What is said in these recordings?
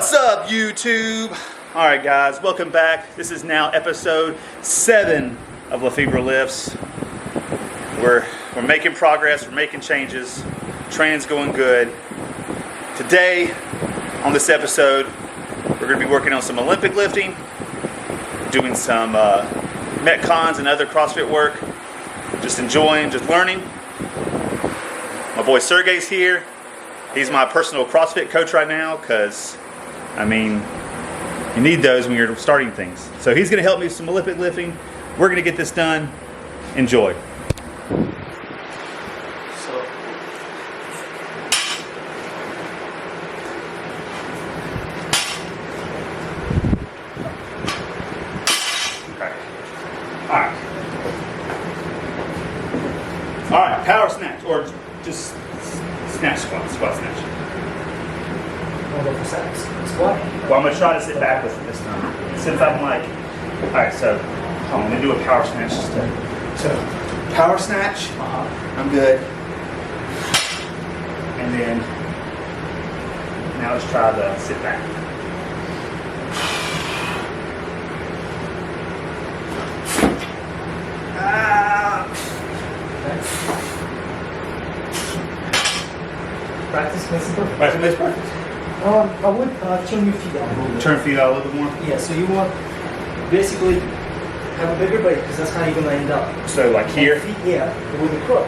What's up, YouTube? All right, guys, welcome back. This is now episode 7 of LeFevre Lifts. We're making progress, we're making changes. Training's going good. Today, on this episode, we're going to be working on some Olympic lifting, doing some Metcons and other CrossFit work. Just enjoying, just learning. My boy Sergey's here. He's my personal CrossFit coach right now because, I mean, you need those when you're starting things. So he's going to help me with some Olympic lifting. We're going to get this done. Enjoy. All right, power snatch, or just snatch squat, snatch. I'll go for squat. Well, I'm gonna try to sit back with it this time. Since I'm like, all right, so I'm gonna do a power snatch instead. So, power snatch, I'm good. And then, now let's try the sit back. Practice makes it perfect. Practice makes perfect. I would turn your feet out a little bit. Turn feet out a little bit more? Yeah, so you want basically have a bigger base because that's how you're going to end up. So like here? Feet, yeah, with the cross.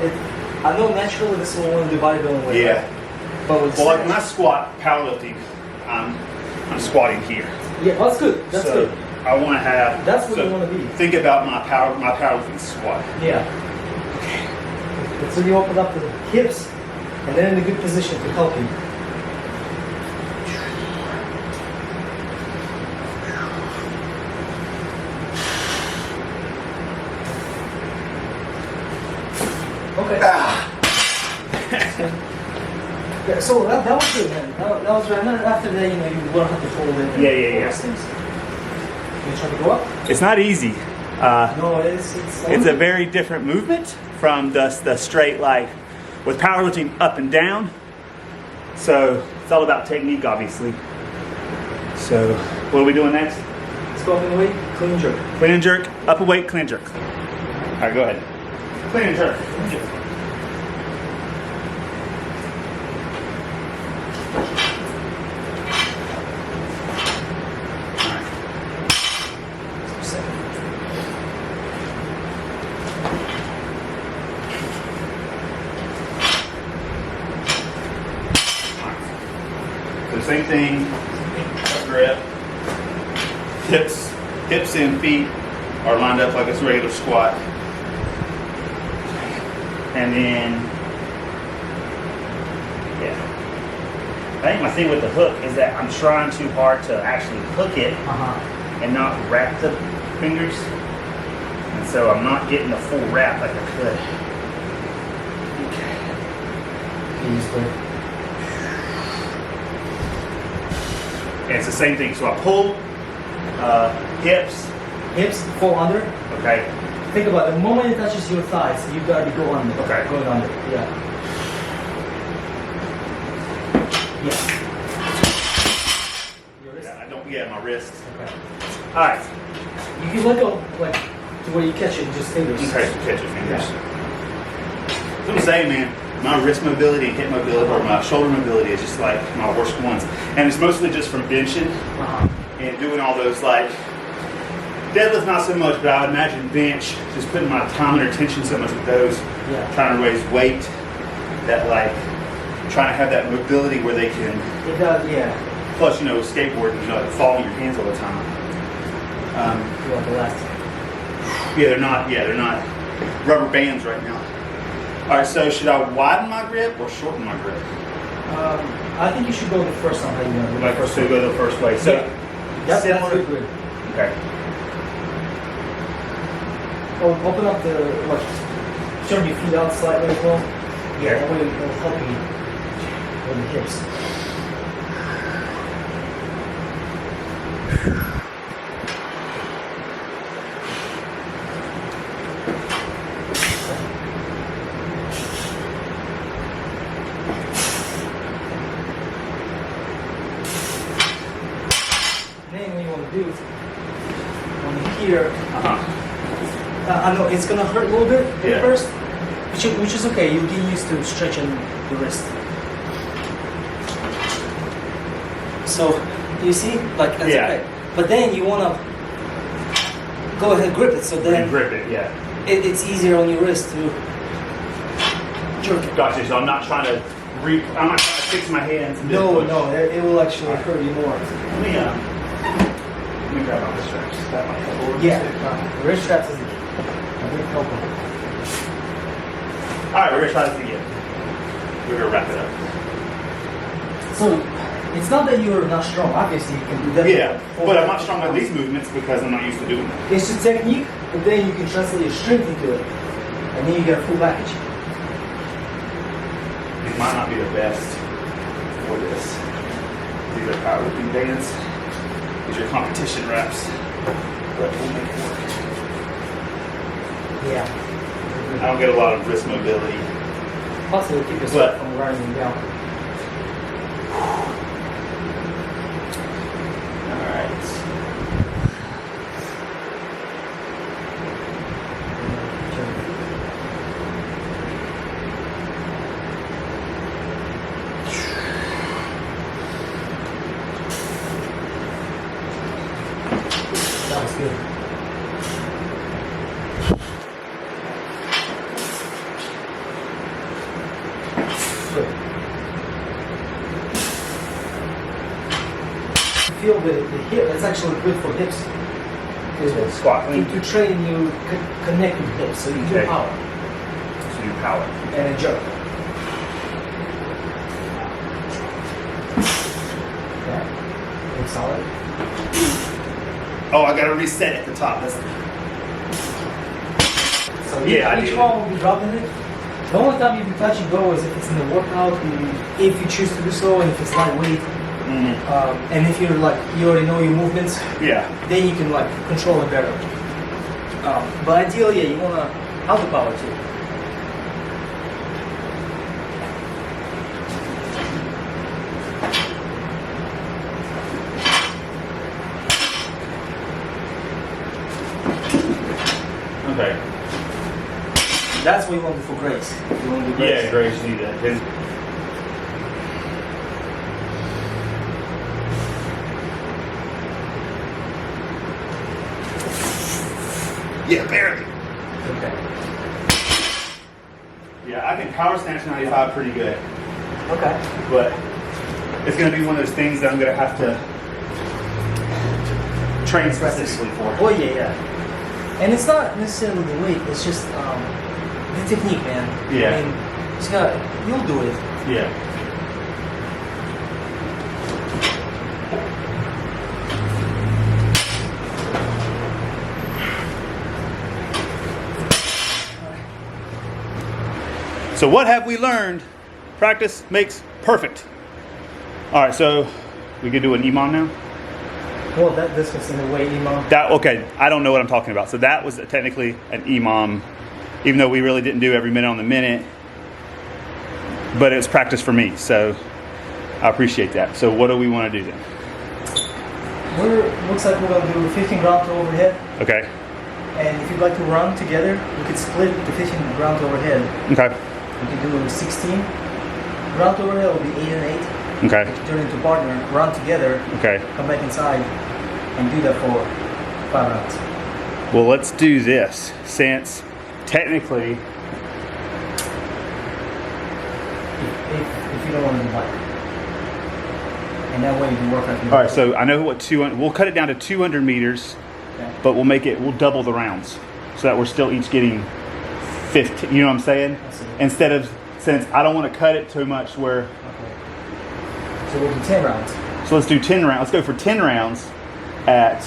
I know naturally this is one of the bodybuilding way. Yeah. Right? But with like when I squat, powerlifting, I'm squatting here. Yeah, that's good. That's good. I want to have. That's what you want to be. Think about my powerlifting squat. Yeah. Okay. So you open up the hips, and then in a good position to help you. Okay. Yeah, so that was good, man. That was right. And then after that, you won't have to fold it. Yeah. Things. You try to go up? It's not easy. No, it's a very different movement from the straight, like with powerlifting up and down. So it's all about technique, obviously. So what are we doing next? Let's go up and weight, clean and jerk. Clean and jerk, up and weight, clean and jerk. All right, go ahead. Clean and jerk. Same thing, grip, hips and feet are lined up like a regular squat. And then, yeah. I think my thing with the hook is that I'm trying too hard to actually hook it and not wrap the fingers. And so I'm not getting the full wrap like I could. Okay. And it's the same thing. So I pull, hips. Hips fall under. Okay. Think about it. The moment it touches your thighs, you gotta go under. Okay. Going under. Yeah. Yes. Your wrist. Yeah, I don't. Yeah, my wrist. Okay. All right. You can let go, like to where you catch it, just fingers. Okay, catch your fingers. Yeah. That's what I'm saying, man. My wrist mobility and hip mobility, or my shoulder mobility, is just like my worst ones. And it's mostly just from benching and doing all those, like, deadlift not so much, but I would imagine bench, just putting my time and attention so much with those, trying to raise weight, that like, trying to have that mobility where they can. It does, yeah. Plus, skateboarding, like falling your hands all the time. You want the last. Yeah, they're not rubber bands right now. All right, so should I widen my grip or shorten my grip? I think you should go the first one. How you going? Like first, so go the first way. So that's good. Okay. Oh, open up turn your feet out slightly as well. Yeah, that way it'll help you with the hips. do it on here. I know it's gonna hurt a little bit at first, which is okay. You'll get used to stretching the wrist. So you see, like that's okay. But then you wanna go ahead and grip it. So then grip it, it's easier on your wrist to jerk it. Gotcha. So I'm not trying to fix my hands. And No, it will actually hurt you more. Let me grab my wrist straps. That might help a little bit. Yeah, the wrist straps is a big help. All right, we're gonna try this again. We're gonna wrap it up. So it's not that you're not strong. Obviously, you can do that. Yeah, but I'm not strong at these movements because I'm not used to doing them. It's just technique, but then you can translate your strength into it, and then you get a full package. These might not be the best for this. These are powerlifting bands. These are competition reps, but we'll make it work. Yeah. I don't get a lot of wrist mobility. Plus, it'll keep yourself from running down. All right. That was good. Feel the hip. That's actually good for hips. Squat. To train you connect with hips, so you do power. So you power. And a jerk. Yeah. Looks solid. Oh, I gotta reset at the top. That's So yeah, each one will be dropping it. The only time you can touch and go is if it's in the workout, if you choose to do so, and if it's lightweight. And if you're like, you already know your movements, then you can like control it better. But ideally, yeah, you wanna have the power too. okay. That's what you want to do for grace. You want to do grace. Yeah, Grace, need that. Yeah, barely. Okay. Yeah, I think power snatch 95 pretty good. Okay. But it's going to be one of those things that I'm going to have to train specifically for. Oh yeah. And it's not necessarily the weight, it's just the technique, man. Yeah. I mean, you'll do it. Yeah. So what have we learned? Practice makes perfect. All right, so we could do an EMOM now? Well, this was in a way EMOM. Okay, I don't know what I'm talking about. So that was technically an EMOM, even though we really didn't do every minute on the minute, but it was practice for me, so I appreciate that. So what do we want to do then? Looks like we're going to do 15 ground to overhead. Okay. And if you'd like to run together, we could split the 15 ground to overhead. Okay. We could do 16. Ground to overhead will be 8 and 8. Okay. We could turn into partner, run together, Okay. come back inside, and do that for 5 rounds. Well, let's do this, since technically, If you don't want to do bike. And that way you can work out. all right, so I know what 200, we'll cut it down to 200 meters, Okay. but we'll double the rounds so that we're still each getting 15, you know what I'm saying? I see. Instead of, since I don't want to cut it too much where, Okay. So we'll do 10 rounds. so let's do 10 rounds. Let's go for 10 rounds at,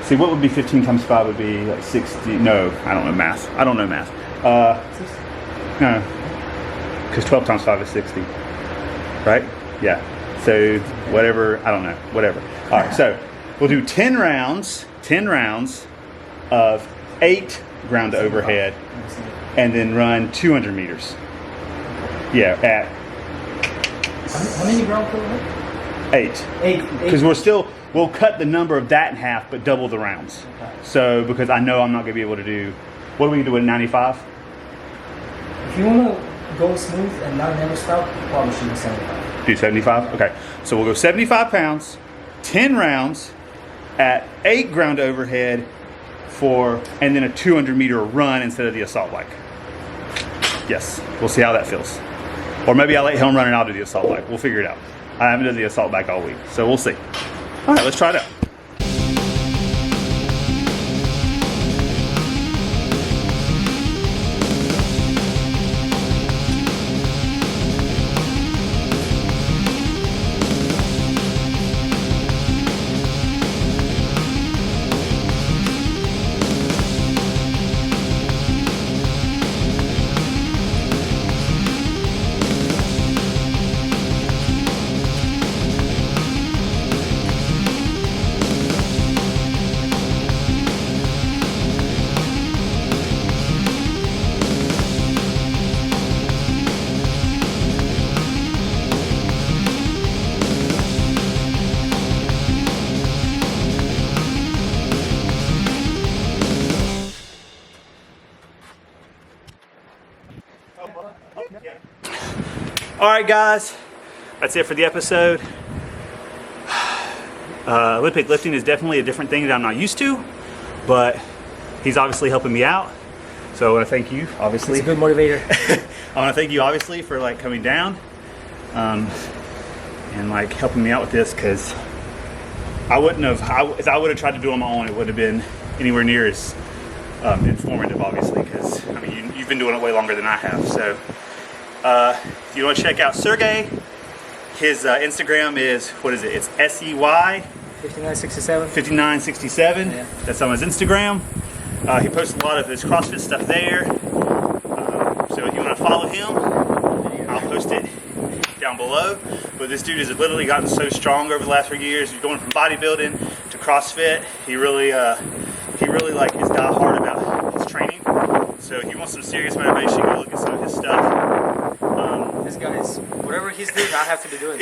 see what would be 15 times 5 would be like 60, no, I don't know math. No, because 12 times 5 is 60, right? Yeah, so whatever, I don't know, whatever. All right, so we'll do 10 rounds of 8 ground to overhead, and then run 200 meters. Yeah, at How many ground to overhead? 8. 8. Because we're we'll cut the number of that in half, but double the rounds. Okay. So because I know I'm not gonna be able to do, what are we gonna do at 95? If you want to go smooth and not never stop, you probably should do 75. Do 75? Okay. So we'll go 75 pounds, 10 rounds at 8 ground overhead and then a 200-meter run instead of the assault bike. Yes, we'll see how that feels. Or maybe I'll let him run and I'll do the assault bike. We'll figure it out. I haven't done the assault bike all week, so we'll see. All right, let's try it out. All right, guys, that's it for the episode. Olympic lifting is definitely a different thing that I'm not used to, but he's obviously helping me out. So I want to thank you, obviously. It's a good motivator. I want to thank you, obviously, for like coming down and like helping me out with this, because I wouldn't have, if I would have tried to do it on my own, it would have been anywhere near as informative, obviously, because I mean you've been doing it way longer than I have. So if you want to check out Sergey, his Instagram is, what is it? It's SEY 5967. 5967. Yeah. That's on his Instagram. He posts a lot of his CrossFit stuff there. So if you want to follow him, I'll post it down below. But this dude has literally gotten so strong over the last few years. He's going from bodybuilding to CrossFit. He really like is die hard about his training. So if you want some serious motivation, go look at some of his stuff. This guy's, whatever he's doing, I have to be doing.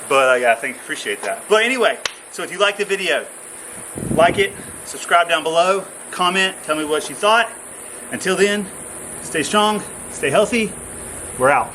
But yeah, appreciate that. But anyway, so if you like the video, like it, subscribe down below, comment, tell me what you thought. Until then, stay strong, stay healthy. We're out.